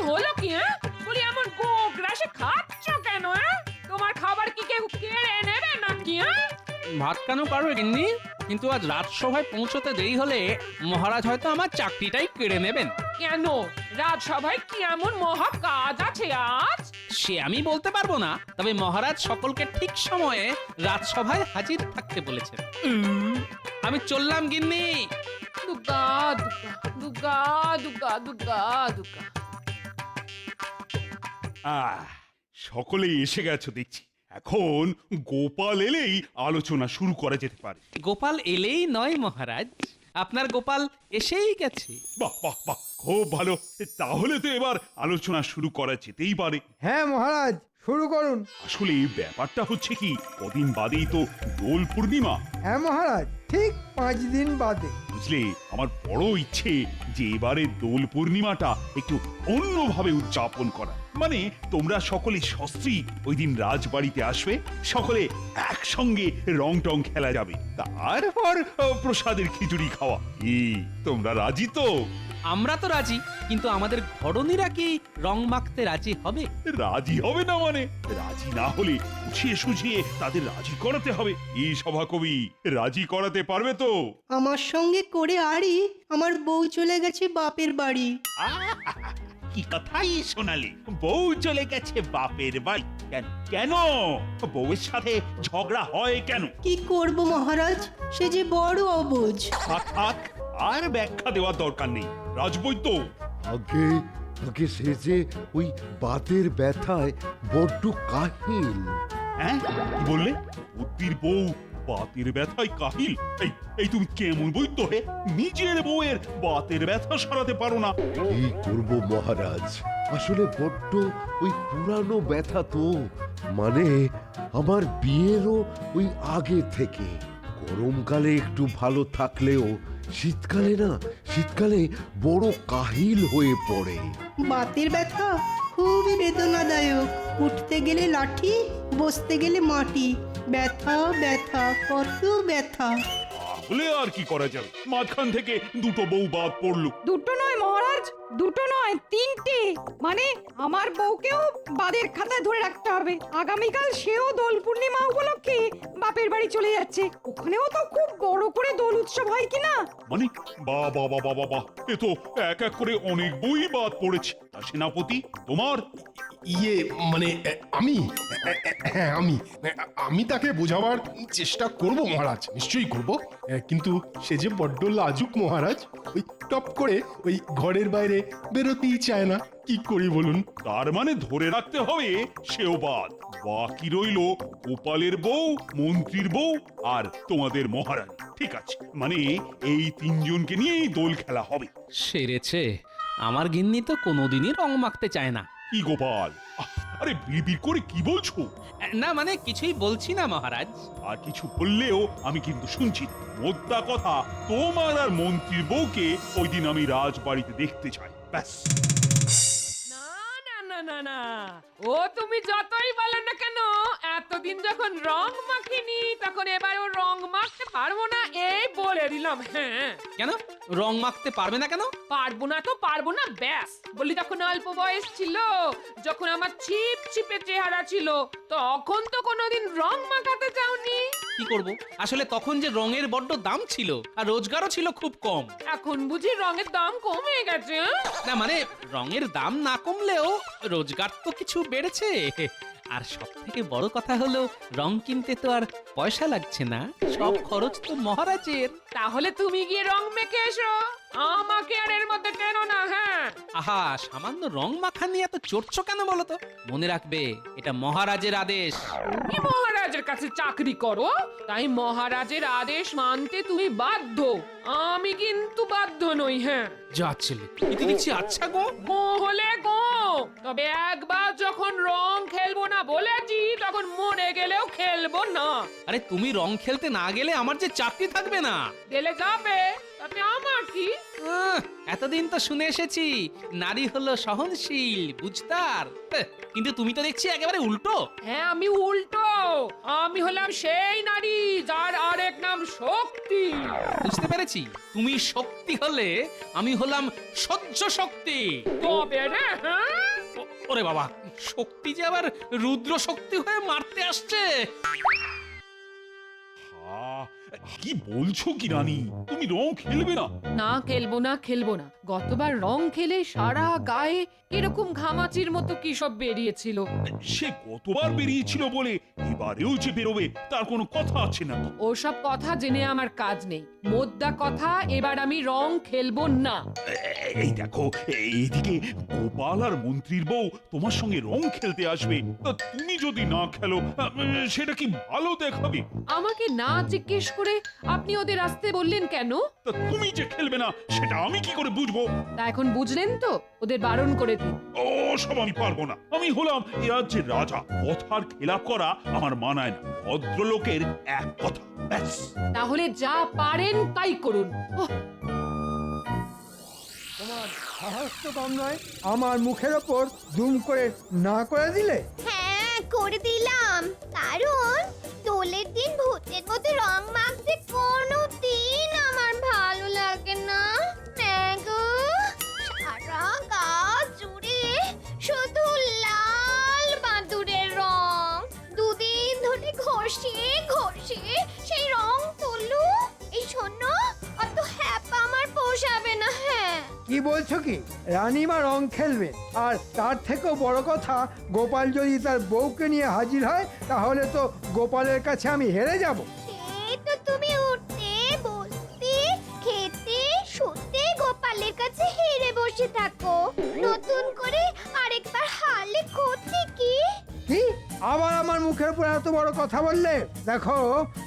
হলো কি? বলি এমন গোগ্রাসে খাচ্ছ কেন? তোমার খাবার কি কেউ কেড়ে নেবে নাকি? ভাত কেন পারবে গিন্নি? কিন্তু আজ রাজসভায় পৌঁছতে দেরি হলে মহারাজ হয়তো আমার চাকরিটাই কেড়ে নেবেন। কেন? রাজসভায় কি এমন মহা কাজ আছে আজ? সে আমি বলতে পারবো না, তবে মহারাজ সকলকে ঠিক সময়ে রাজসভায় হাজির থাকতে বলেছেন। আমি চললাম গিন্নি। দুগা দুগা দুগা দুগা দুগা দুগা। সকলেই এসে গেছো দেখছি। এখন গোপাল এলেই আলোচনা শুরু করা যেতে পারে। গোপাল এলেই নয় মহারাজ, আপনার গোপাল এসেই গেছে। বাহ বাহ বাহ, খুব ভালো। তাহলে তো এবার আলোচনা শুরু করা যেতেই পারে। হ্যাঁ মহারাজ, শুরু করুন। আসলে ব্যাপারটা হচ্ছে কি, কদিন বাদেই তো দোল পূর্ণিমা। হ্যাঁ মহারাজ, ঠিক 5 দিন বাদে। বুঝলে, আমার বড় ইচ্ছে যে এবারে দোল পূর্ণিমাটা একটু অন্যভাবে উদযাপন করা। মানে তোমরা সকলে সস্ত্রী ওই দিন রাজবাড়িতে আসবে, সকলে একসঙ্গে রং টং খেলা যাবে, তারপর প্রসাদের খিচুড়ি খাওয়া। তোমরা রাজি তো? আমরা তো রাজি, কিন্তু আমাদের ঘরণীরা কি রং মাখতে রাজি হবে? রাজি হবে না মানে? রাজি না হলে বুঝিয়ে সুঝিয়ে তাদের রাজি করাতে হবে। এই সভাকবি রাজি করাতে পারবে তো? আমার সঙ্গে করে আরি আমার বউ চলে গেছে বাপের বাড়ি। কি কথাই শোনালি, বউ চলে গেছে বাপের বাড়ি? কেন কেন? বউয়ের সাথে ঝগড়া হয় কেন? কি করব মহারাজ, সে যে বড় অবুঝ। থাক থাক, আর ব্যাখ্যা দেওয়ার দরকার নেই। রাজবৈদ্য, আগে আগে সে যে ওই বাতের ব্যথায় বড্ড কাহিল। হ্যাঁ কি বললে? বুদ্ধির বউ বাতের ব্যথায় কাহিল? এই এই তুমি কেমন বৈদ্য হে? নিজের বউয়ের বাতের ব্যথা সারাতে পারো না? কি করব মহারাজ, আসলে বড্ড ওই পুরানো ব্যথা তো, মানে আমার বিয়েরও ওই আগে থেকে। গরমকালে একটু ভালো থাকলেও শীতকালে বড় কাহিল হয়ে পড়ে। বাতের ব্যথা খুবই বেদনাদায়ক। উঠতে গেলে লাঠি, বসতে গেলে মাটি। ব্যথা ব্যথা, কত ব্যথা। তাহলে আর কি করা যাবে? মাঝখান থেকে দুটো বউ বাদ পড়লো। দুটো নয় মহারাজ, দুটো নয়, 3টে। মানে আমার বউকেও বাদের খাতায় ধরে রাখতে হবে। আগামীকাল সেও দোল পূর্ণিমা উপলক্ষে বাপের বাড়ি চলে যাচ্ছে। ওখানেও তো খুব বড় করে দোল উৎসব হয় কিনা। মানে বাবা বাবা বাবা, এ তো এক এক করে অনেক বই বাদ পড়েছে। তা সেনাপতি, তোমার? ইয়ে মানে হ্যাঁ আমি তাকে বোঝাবার চেষ্টা করব মহারাজ, নিশ্চয়ই করব। কিন্তু সে যে বড্ড লাজুক মহারাজ, ওই টপ করে ওই ঘরের বাইরে বেরোতেই চায় না। কি করি বলুন? তার মানে ধরে রাখতে হবে সেও বাদ। বাকি রইলো গোপালের বউ, মন্ত্রীর বউ আর তোমাদের মহারানী। ঠিক আছে, মানে এই 3 জনকে নিয়েই দোল খেলা হবে। সেরেছে, আমার গিন্নি তো কোনোদিনই রং মাখতে চায় না। কি গোপাল, আরে বিড়বিড় করে কি বলছো? না মানে কিছুই বলছি না মহারাজ। আর কিছু বললেও আমি কিন্তু শুনছি না। মোদ্দা কথা, তোমার আর মন্ত্রীর বউকে ওই দিন আমি রাজবাড়িতে দেখতে চাই, ব্যাস। না না না না না, ও তুমি যতই বলো না কেন, এতদিন যখন রং মাখিনি তখন এবারও রং মাখতে পারবো না, এই বলে দিলাম। হ্যাঁ, কেন রং মাখতে পারবে না কেন? পারবো না তো পারবো না, ব্যাস। বলি যখন অল্প বয়স ছিল, যখন আমার ছিপ ছিপে চেহারা ছিল, তখন তো কোনোদিন রং মাখাতে চাওনি। কি করব, আসলে তখন যে রঙের বড্ড দাম ছিল আর রোজগারও ছিল খুব কম। এখন বুঝি রঙের দাম কমে গেছে? না মানে রঙের দাম না কমলেও রোজগার তো কিছু বেড়েছে। আর সব থেকে বড় কথা হলো রং কিনতে তো আর পয়সা লাগছে না, সব খরচ তো মহারাজের। তাহলে তুমি গিয়ে রং মেখে এসো, আমাকে আর এর মধ্যে টেনো না। হ্যাঁ, আহা, সামান্য রং মাখা নিয়ে এত চড়ছো কেন বলো তো? মনে রাখবে, এটা মহারাজের আদেশ। তুমি মহারাজের কাছে চাকরি করো, তাই মহারাজের আদেশ মানতে তুমি বাধ্য। আমি কিন্তু বাধ্য নই। হ্যাঁ, যা ছেলে, এতে দেখছি আচ্ছা গো। গো হলে গো, তবে একবার যখন রং খেলবো না বলেছি, তখন মরে গেলেও খেলবো না। আরে তুমি রং খেলতে না গেলে আমার যে চাকরি থাকবে না। গেলে যাবে, তাতে আমার কি? এত এতদিন তো শুনে এসেছি নারী হলো সহনশীল বুঝতার, কিন্তু তুমি তো দেখছি একেবারে উল্টো। হ্যাঁ আমি উল্টো, আমি হলাম সেই নারী যার আরেক নাম শক্তি। বুঝতে পেরেছি, তুমি শক্তি হলে আমি হলাম সহ্য শক্তি। তবে রে, হ্যাঁ? ওরে বাবা, শক্তি যে আবার রুদ্র শক্তি হয়ে মারতে আসছে। আহ, কি বলছো কি রানী, তুমি রং খেলবে না? না খেলবো না, গতবার রং খেলে সারা গায়ে এরকম ঘামাচির মতো কি সব বেরিয়েছিল। সে গতবার বেরিয়েছিল বলে এবারেও যে বেরোবে তার কোনো কথা আছে না। ওসব কথা জেনে আমার কাজ নেই, মোদ্দা কথা এবার আমি রং খেলবো না। এই দেখো, এইদিকে গোপাল আর মন্ত্রীর বউ তোমার সঙ্গে রং খেলতে আসবে, তা তুমি যদি না খেলো সেটা কি ভালো দেখাবে? আমাকে না জিজ্ঞেস করে আপনি ওদের আসতে বললেন কেন? তা তুমি যে খেলবে না সেটা আমি কি করে বুঝবো? তা এখন বুঝলেন তো, ওদের বারণ করে দিন। ও সব আমি পারবো না, আমি হলাম এ রাজ্যের রাজা, কথার খেলাপ করা আমার মানায় না। ভদ্রলোকের এক কথা, ব্যাস। তাহলে যা পারেন তাই করুন। ওহ, তোমার সাহস তো কম নয়, আমার মুখের ওপর দুম করে না করে দিলে। হ্যাঁ করে দিলাম, কারণ দোলের দিন ভূতের মতো রং মাখতে কোনো দিন আমার ভালো লাগে না। গো, সারা গা জুড়ে শুধু লাল বাদুড়ের রং, দুদিন ধরে ঘষে ঘষে সেই রং তুলু। এই শোনো, অত হ্যাপা আমার পোষাবে না। হ্যাঁ কি বলছো কি, রানীমা রং খেলবে? আর তার থেকেও বড় কথা, গোপাল যদি তার বউকে নিয়ে হাজির হয় তাহলে তো গোপালের কাছে আমি হেরে যাব। সে তো তুমি উঠতে বসতে খেতে শুতে গোপালের কাছে হেরে বসে থাকো, নতুন করে আরেকবার হারলে ক্ষতি কি? কি আবার আমার মুখের উপর এত বড় কথা বললে? দেখো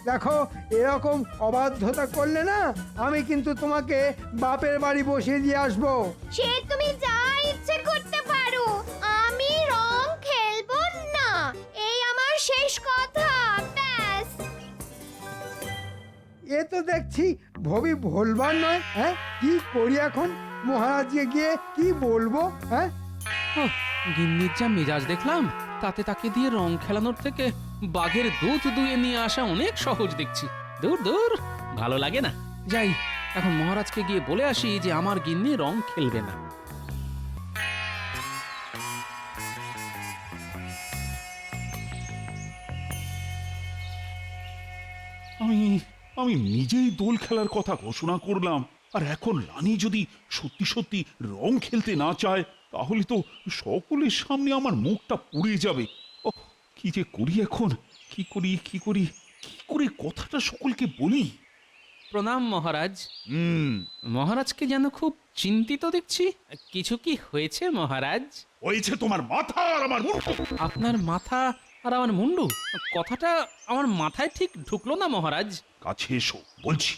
দেখো, এরকম অবাধ্যতা করলে না আমি কিন্তু তোমাকে বাপের বাড়ি বসিয়ে দিয়ে আসবো। সে তুমি যা ইচ্ছে করতে পারো, আমি রং খেলবো না, এই আমার শেষ কথা, ব্যাস। এ তো দেখছি ভবি ভুলবার নয়। হ্যাঁ, কি করি এখন? মহারাজকে গিয়ে কি বলবো? হ্যাঁ, গিন্নির যা মেজাজ দেখলাম, তাতে তাকে দিয়ে রং খেলানোর থেকে বাঘের দুধ দুয়ে নিয়ে আসা অনেক সহজ দেখছি। দূর দূর, ভালো লাগে না। যাই, এখন মহারাজকে গিয়ে বলে আসি যে আমার গিন্নি রং খেলবে না। আমি আমি নিজেই দোল খেলার কথা ঘোষণা করলাম, আর এখন রানী যদি সত্যি সত্যি রং খেলতে না চায় তাহলে তো সকলের সামনে আমার মুখটা পুড়ে যাবে। ওহ, কি যে করি এখন, কি করি কি করি কি করে কথাটা সকলকে বলি? প্রণাম মহারাজ। হুম, মহারাজকে যেন খুব চিন্তিত দেখছি। কিছু কি হয়েছে মহারাজ? হয়েছে তোমার মাথা আর আমার মুখ। আপনার মাথা আর আমার মুন্ডু, কথাটা আমার মাথায় ঠিক ঢুকলো না মহারাজ। কাছে এসো বলছি।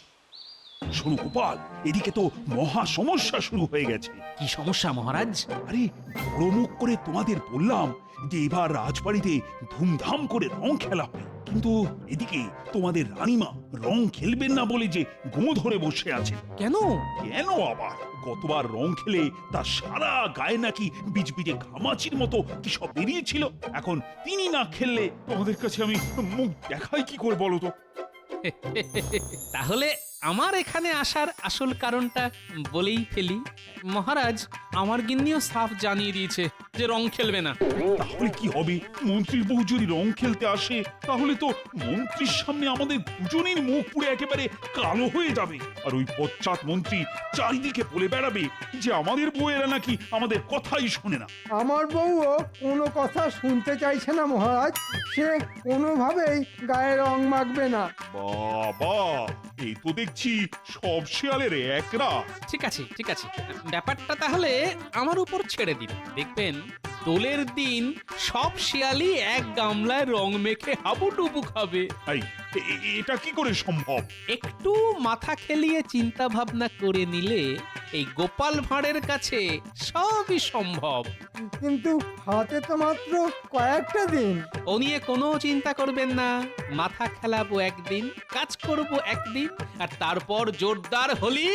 শোনো গোপাল, এদিকে তো মহা সমস্যা শুরু হয়ে গেছে। কি সমস্যা মহারাজ? আরে বড় মুখ করে তোমাদের বললাম যে এবার রাজবাড়িতে ধুমধাম করে রং খেলা হবে, কিন্তু এদিকে তোমাদের রানীমা রং খেলবেন না বলে যে গো ধরে বসে আছে। কেন? কেন আবার? গতবার রং খেলে তার সারা গায়ে নাকি বিজবিজে ঘামাচির মতো কি সব বেরিয়েছিল। এখন তিনি না খেললে তোমাদের কাছে আমি মুখ দেখাই কি করে বলো তো? তাহলে আমার এখানে আসার আসল কারণটা বলেই ফেলি মহারাজ। আমার গিন্নিও সাফ জানিয়ে দিয়েছে যে রং খেলবে না। তাহলে কি হবে? মন্ত্রীর বউ যদি রং খেলতে আসে তাহলে তো মন্ত্রীর সামনে আমাদের দুজনের মুখ পুড়ে একেবারে কালো হয়ে যাবে, আর ওই পশ্চাৎ মন্ত্রী চারিদিকে বলে বেড়াবে যে আমাদের বউয়েরা নাকি আমাদের কথাই শোনে না। আমার বউও কোনো কথা শুনতে চাইছে না মহারাজ, সে কোনোভাবেই গায়ে রং মাখবে না। বাবা, এই তো দেখছি সব শেয়ালের একরা। ঠিক আছে ঠিক আছে, ব্যাপারটা তাহলে আমার উপর ছেড়ে দিন। দেখবেন দোলের দিন সব শিয়ালি এক গামলায় রং মেখে হাবুডুবু খাবে। এই, এটা কি করে সম্ভব? একটু মাথা খেলিয়ে চিন্তা ভাবনা করে নিলে এই গোপাল ভাঁড়ের কাছে সবই সম্ভব। কিন্তু হাতে তো মাত্র কয়েকটা দিন। ও নিয়ে কোনো চিন্তা করবেন না, মাথা খেলাবো একদিন, কাজ করব একদিন, আর তারপর জোরদার হলি।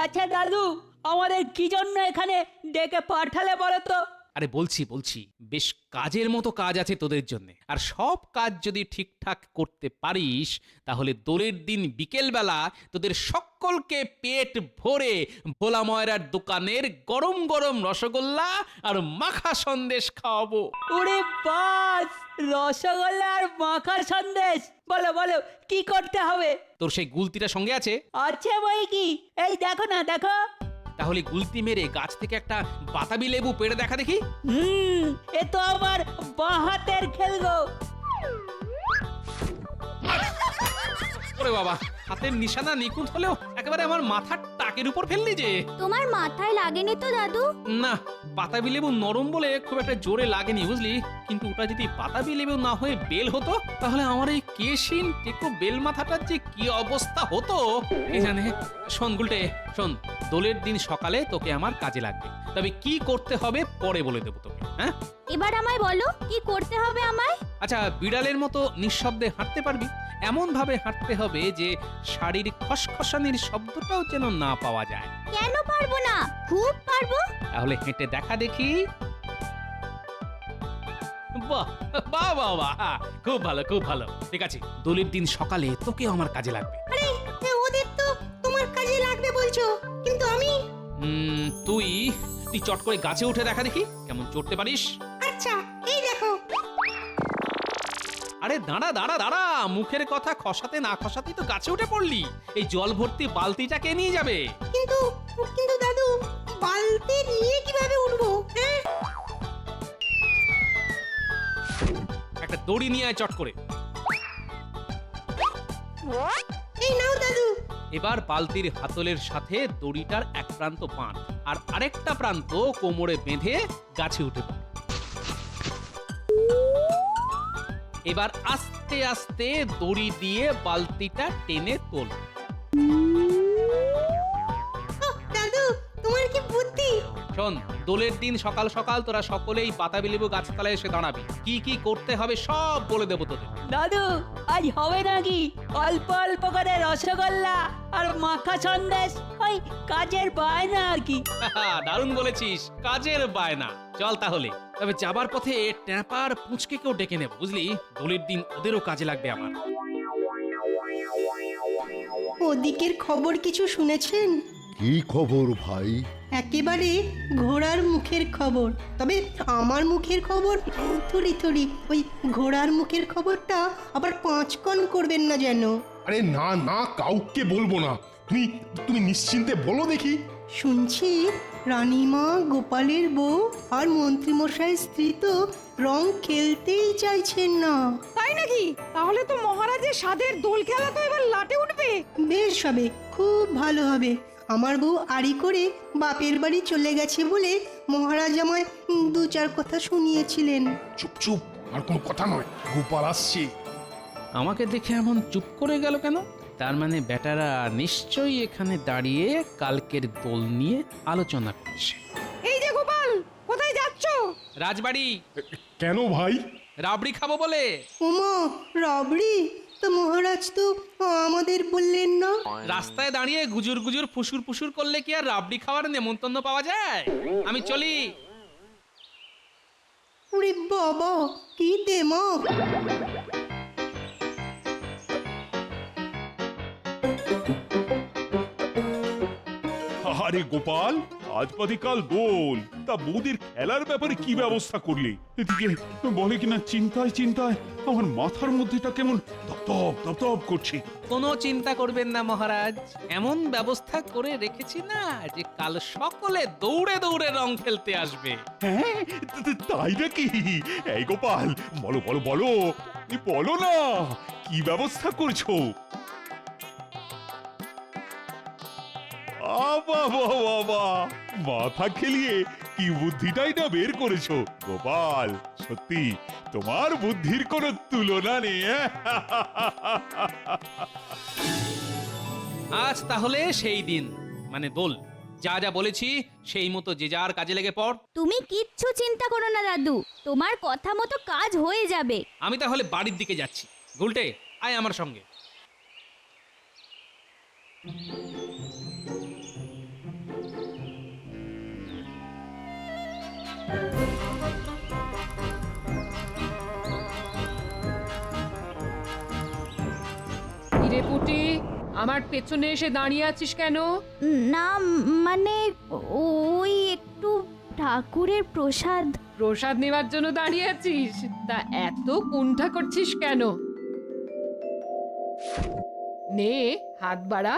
আচ্ছা দাদু, আমাদের কি জন্য এখানে ডেকে পাঠালে বলো তো? আরে বলছি বেশ কাজের মতো কাজ আছে তোদের জন্য, আর সব কাজ যদি ঠিকঠাক করতে পারিস তাহলে দোলের দিন বিকেলবেলা তোদের সকলকে পেট ভরে ভোলা ময়রার দোকানের গরম গরম রসগোল্লা আর মাখা সন্দেশ খাওয়াবো। ওরে বাস, রসগোল্লা আর মাখার সন্দেশ! বলো বলো, কি করতে হবে? তোর সেই গুলতিটা সঙ্গে আছে? আছে বই কি, এই দেখো না, দেখো। তাহলে গুলতি মেরে গাছ থেকে একটা বাতাবি লেবু পেড়ে দেখা দেখি। এ তো আমার বাঁ হাতের খেল গো। ওরে বাবা, হাতের নিশানা নিখুঁত হলেও একেবারে আমার মাথার টাকের উপর ফেললি যে। তোমার মাথায় লাগেনি তো দাদু? না, বাতাবি লেবু নরম বলে খুব একটা জোরে লাগেনি বুঝলি, কিন্তু ওটা যদি বাতাবি লেবু না হয়ে বেল হতো তাহলে আমার এই কেশিন টেকো বেল মাথাটার যে কি অবস্থা হতো কে জানে। শোন গুলটে, শোন, দোলের দিন সকালে তোকে আমার কাজে লাগবে, তবে কি করতে হবে পরে বলে দেবো তোকে। হ্যাঁ, এবার আমায় বলো কি করতে হবে আমায়? আচ্ছা, বিড়ালের মতো নিঃশব্দে হাঁটতে পারবি? এমন ভাবে হাঁটতে হবে যে শাড়ির খসখসানির শব্দটাও যেন না পাওয়া যায়। কেন পারবো না? খুব পারবো। তাহলে হেঁটে দেখা দেখি। বাহ বাহ বাহ বাহ, খুব ভালো খুব ভালো। ঠিক আছে, দোলের দিন সকালে তোকে আমার কাজে লাগবে। আরে ওদের তো তোমার কাজে লাগবে বলছো, কিন্তু আমি? তুই চট করে গাছে উঠে দেখা দেখি কেমন চড়তে পারিস। আচ্ছা, এই দেখো। আরে দাঁড়া দাঁড়া দাঁড়া, মুখের কথা খসাতে না খসাতেই তো গাছে উঠে পড়লি। এই জল ভর্তি বালতিটা কে নিয়ে যাবে? কিন্তু কিন্তু দাদু, বালতি নিয়ে কিভাবে উঠবো? হ্যাঁ, একটা দড়ি নিয়ে আয় চট করে। এই নাও দাদু। এবার বালতির হাতলের সাথে দড়িটার এক প্রান্ত বাঁধ আর আরেকটা প্রান্ত কোমরে বেঁধে গাছে উঠে পড়। এবার আস্তে আস্তে দড়ি দিয়ে বালতিটা টেনে তোল। দাদু, তোমার কি বুদ্ধি! শোন, দোলের দিন সকাল সকাল তোরা সকলেই বাতাবি লেবু গাছতলায় এসে দাঁড়াবি। কি কি করতে হবে সব বলে দেবো তোদের। দাদু, আজ হবে নাকি অল্প অল্প করে রসগোল্লা আর মাখা সন্দেশ? ওই কাজের বায়না আর কি। দারুণ বলেছিস, কাজের বায়না। চল তাহলে, তবে যাবার পথে ট্যাপার পুঁচকে কেউ ডেকে নেব বুঝলি, দোলের দিন ওদেরও কাজে লাগবে আমার। ওদিকের খবর কিছু শুনেছেন? কি খবর ভাই? একেবারে ঘোড়ার মুখের খবর। তবে আমার মুখের খবর থুড়ি থুড়ি, ওই ঘোড়ার মুখের খবরটা আবার 5 কণ করবেন না যেন। আরে না না, কাউকে বলবো না। তুমি তুমি নিশ্চিন্তে বলো দেখি। শুনছি রানীমা, গোপালের বউ আর মন্ত্রীমশাইয়ের স্ত্রী তো রং খেলতেই চাইছেন না। তাই নাকি? তাহলে তো মহারাজের স্বাদের দোল খেলা তো এবার লাটে উঠবে। বেশ হবে, খুব ভালো হবে। আমার বউ আড়ি করে বাপের বাড়ি চলে গেছে বলে মহারাজ আমায় 2-4 কথা শুনিয়েছিলেন। চুপ চুপ, আর কোনো কথা নয়, গোপাল আসছে। আমাকে দেখে এমন চুপ করে গেল কেন? তার মানে বেটারা নিশ্চয়ই এখানে দাঁড়িয়ে কালকের দোল নিয়ে আলোচনা করছে। এই যে গোপাল, কোথায় যাচ্ছ? রাজবাড়ি। কেন ভাই? রাবড়ি খাবো বলে। ওমা, রাবড়ি! তো মহারাজ তো আমাদের বললেন না। রাস্তায় দাঁড়িয়ে গুজুর গুজুর ফুসুর ফুসুর করলে কি আর রাবড়ি খাওয়ার নেমন্তন্ন পাওয়া যায়? আমি চলি। ওরে বাবা, কি দেমাক! আরে গোপাল, আজ বাদে কাল দোল, তা বৌদির খেলার ব্যাপারে কি ব্যবস্থা করলে? এদিকে বলে কিনা চিন্তায় চিন্তায় আমার মাথার মধ্যেটা কেমন দপদপ দপদপ করছে। কোনো চিন্তা করবেন না মহারাজ, এমন ব্যবস্থা করে রেখেছি না যে কাল সকলে দৌড়ে দৌড়ে রং খেলতে আসবে। হ্যাঁ, তাই নাকি? এই গোপাল, বলো বলো বলো, বলো না, কি ব্যবস্থা করছো? বাবা, মাথা খেলিয়ে কি বুদ্ধিটাই না বের করেছো গোপাল। সত্যি তোমার বুদ্ধির কোনো তুলনা নেই। আজ তাহলে সেই দিন, মানে দোল। যা যা বলেছি সেই মতো যে যার কাজে লেগে পড়। তুমি কিচ্ছু চিন্তা করো না দাদু, তোমার কথা মতো কাজ হয়ে যাবে। আমি তাহলে বাড়ির দিকে যাচ্ছি। গুলটে, আয় আমার সঙ্গে। হিরে পুটি, আমার পেছনে এসে দাঁড়িয়ে আছিস কেন? না মানে ওই একটু ঠাকুরের প্রসাদ। প্রসাদ নেওয়ার জন্য দাঁড়িয়ে আছিস? তা এত কুণ্ঠা করছিস কেন? নে, হাত বাড়া,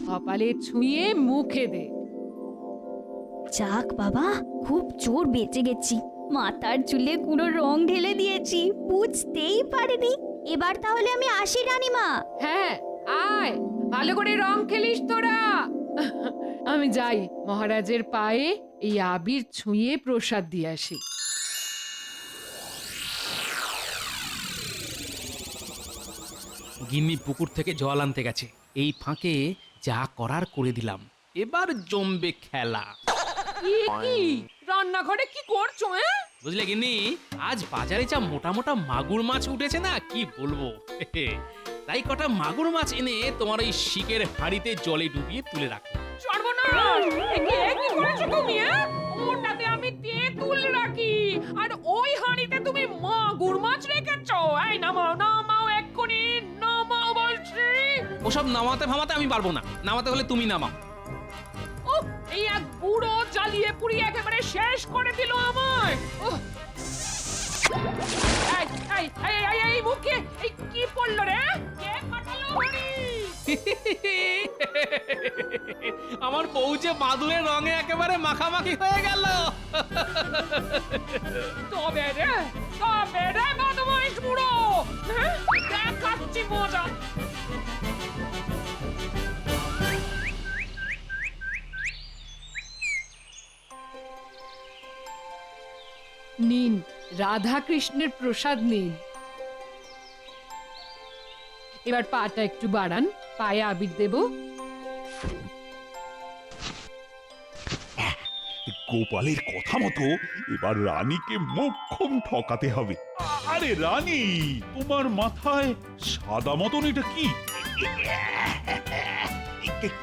কপালে ছুঁয়ে মুখে দে। যাক বাবা, খুব জোর বেঁচে গেছি। মাথার চুলে পুরো রং ঢেলে দিয়েছি, বুঝতেই পারিনি। এবার তাহলে আমি আসি রানীমা। হ্যাঁ, আয়, ভালো করে রং খেলিস তোরা। আমি যাই, মহারাজের পায়ে এই আবির ছুঁয়ে প্রসাদ দিয়ে আসি। গিন্নি পুকুর থেকে জল আনতে গেছে, এই ফাঁকে যা করার করে দিলাম, এবার জমবে খেলা। কি কি রান্নাঘরে কি করছো? বুঝলে গিন্নি, আজ বাজারে যা মোটা মোটা মাগুর মাছ উঠেছে না, কি বলবো। তাই কটা মাগুর মাছ এনে তোমার ওই শিকের হাঁড়িতে জলে ডুবিয়ে তুলে রাখো। সর্বনাশ! কি করেছো তুমি? ওটাতে আমি তেঁতুল রাখি, আর ওই হাঁড়িতে তুমি মাগুর মাছ রেখেছো। এই নামাও, নামাও, এক্ষুনি নামাও বলছি। ওসব নামাতে ভামাতে আমি পারবো না, নামাতে হলে তুমি নামাও। ওহ, এই এক বুড়ো জ্বালিয়ে পুড়িয়ে একেবারে শেষ করে দিল আমায়। ওহ! এই, এই, এই, এই, এই, মুখে এই কি পড়লো রে? কে ফাটালো হাঁড়ি? আমার বউ যে বাদুড়ের রঙে একেবারে মাখামাখি হয়ে গেল। তবে রে বদমাইশ বুড়ো, হ্যাঁ? দেখাচ্ছি মজা। নিন, রাধা কৃষ্ণের প্রসাদ নিন। এবার পাটা একটু বাড়ান, পায়ে আবির দেব। গোপালের কথা মতো এবার রানীকে মোক্ষম ঠকাতে হবে। আরে রানী, তোমার মাথায় সাদা মতন এটা কি?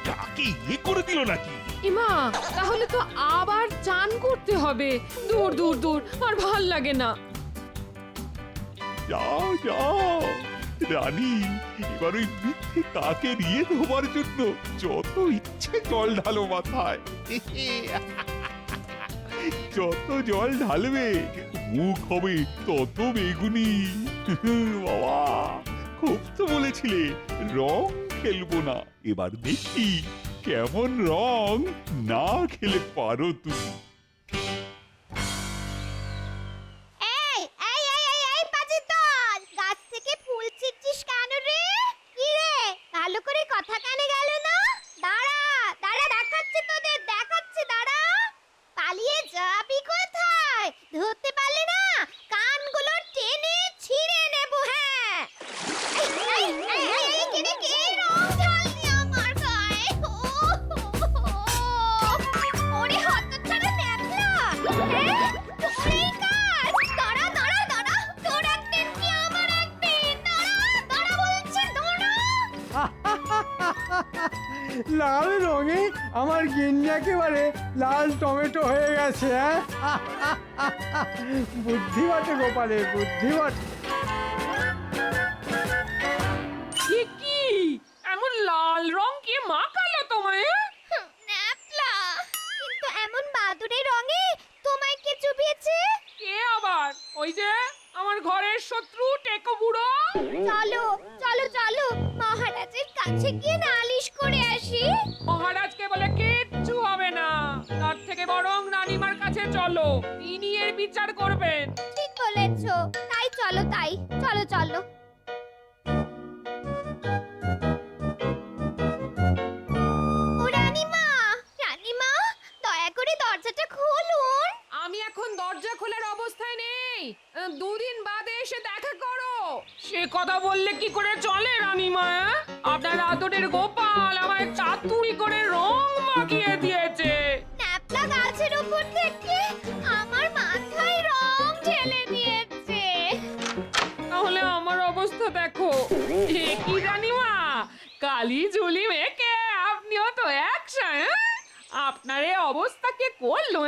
কাকে ইয়ে করে দিল নাকি? ইমা, তাহলে তো আবার চান করতে হবে। দূর দূর দূর, আর ভাল লাগে না। যাও যাও রানী, এবার ওই মিথ্যে কাকে নিয়ে ধোবার জন্য যত ইচ্ছে জল ঢালো মাথায়। যত জল ঢালবে মুখ হবে তত বেগুনি। বাবা, খুব তো বলেছিলে রং খেলবো না, এবার দেখি কেমন রং না খেলে পারো তুমি। এই এই এই এই এই পাজির দল, গাছ থেকে ফুল ছিঁড়ছিস কেন রে? কি রে, ভালো করে কথা কানে গেল না? দাঁড়া দাঁড়া, দেখাচ্ছি তোদের, দেখাচ্ছি, দাঁড়া। পালিয়ে যাবি কোথায়? ধরতে পারলে না কানগুলো টেনে ছিঁড়ে নেব। হ্যাঁ, এই এই এই এই, কে রং ঢাললি আমার গায়ে? ওরে হতচ্ছাড়া ন্যাকড়া, হ্যাঁ? তোরই কাজ। দাঁড়া দাঁড়া দাঁড়া, তোর একদিন কি আমার একদিন। দাঁড়া দাঁড়া বলছি, দাঁড়া। লাল রঙে আমার গিন্নি একেবারে লাল টমেটো হয়ে গেছে। বুদ্ধি বটে গোপালের, বুদ্ধি বটে। কি এমন লাল রং কে মাখালো তোমায়? ন্যাপলা, কিন্তু এমন বাদুড়ের রঙে তোমায় কে চুবিয়েছে? কে আবার? ওই যে আমার ঘরের শত্রু টেকো বুড়ো। চলো চলো চলো, মহারাজের কাছে গিয়ে নালিশ করে আসি। মহারাজকে বলে কিচ্ছু হবে না, তার থেকে বরং রানীমার কাছে চলো, তিনি এর বিচার করবেন। ঠিক বলেছো, তাই চলো, তাই চলো চলো। ও রানীমা, রানীমা, দয়া করে দরজাটা খুলুন। আমি এখন দরজা খোলার অবস্থায় নেই, দুদিন বাদে এসে দেখা করো। সে কথা বললে কি করে চলে রানীমা? আপনার আদরের গোপাল আমায় চাতুরি করে রং মাখিয়ে দিয়েছে। ন্যাপলা গাছের উপর থেকে আমার মাথায় রং ঢেলে দিয়েছে। তাহলে আমার অবস্থা দেখো। এ কি রানীমা, কাল গালি ঝুলি মেখে আপনিও তো একশা, আপনার এই অবস্থা কে করলো?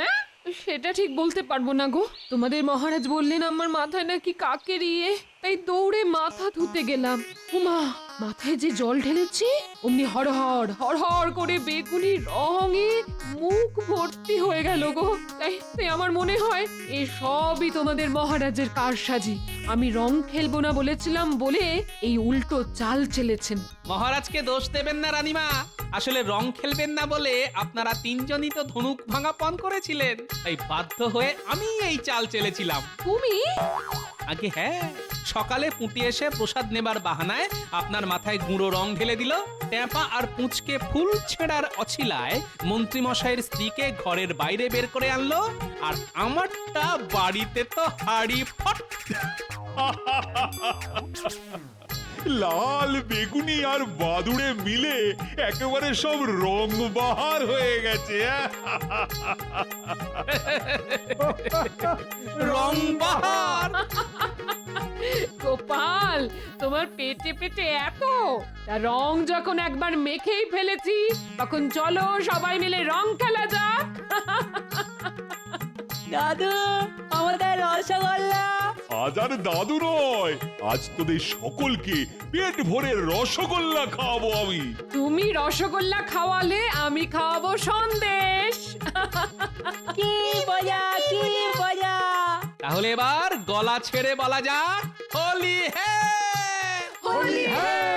সেটা ঠিক বলতে পারবো না গো। তোমাদের মহারাজ বললেন আমার মাথায় নাকি কাকের ইয়ে, তাই দৌড়ে মাথা ধুতে গেলাম। উমা, মাথায় যে জল ঢেলেছি অমনি হরহর হরহর করে বেগুনি রঙে মুখ ভর্তি হয়ে গেল গো। তাই আমার মনে হয় এ সবই তোমাদের মহারাজের কারসাজি। আমি রং খেলবো না বলেছিলাম বলে এই উল্টো চাল চেলেছেন। মহারাজকে দোষ দেবেন না রানীমা, আসলে রং খেলবেন না বলে আপনারা তিনজনই তো ধনুক ভাঙা পণ করেছিলেন, তাই বাধ্য হয়ে আমি এই চাল চেলেছিলাম। তুমি? আগে হ্যাঁ, সকালে পুঁটি এসে প্রসাদ নেবার বাহানায় আপনার মাথায় গুঁড়ো রং ঢেলে দিল, ট্যাপা আর পুঁচকে ফুল ছেঁড়ার অছিলায় মন্ত্রী মশাইয়ের স্ত্রীকে ঘরের বাইরে বের করে আনলো, আর আমারটা বাড়িতে তো হাড়ি ফট। লাল বেগুনি আর বাদুড়ে মিলে একেবারে সব রং বাহার হয়ে গেছে। রং বাহার। গোপাল, তোমার পেটে পেটে এত, তা রং যখন একবার মেখেই ফেলেছি তখন চলো সবাই মিলে রং খেলা যাক। দাদু, আমাদের রসগোল্লা। আজ আর দাদু নয়, আজ তোদের সকলকে পেট ভরে রসগোল্লা খাওয়াবো আমি। তুমি রসগোল্লা খাওয়ালে আমি খাওয়াবো সন্দেশ। কি মজা, কি মজা। তাহলে এবার গলা ছেড়ে বলা যাক হোলি হ্যাঁ। হোলি হ্যায়।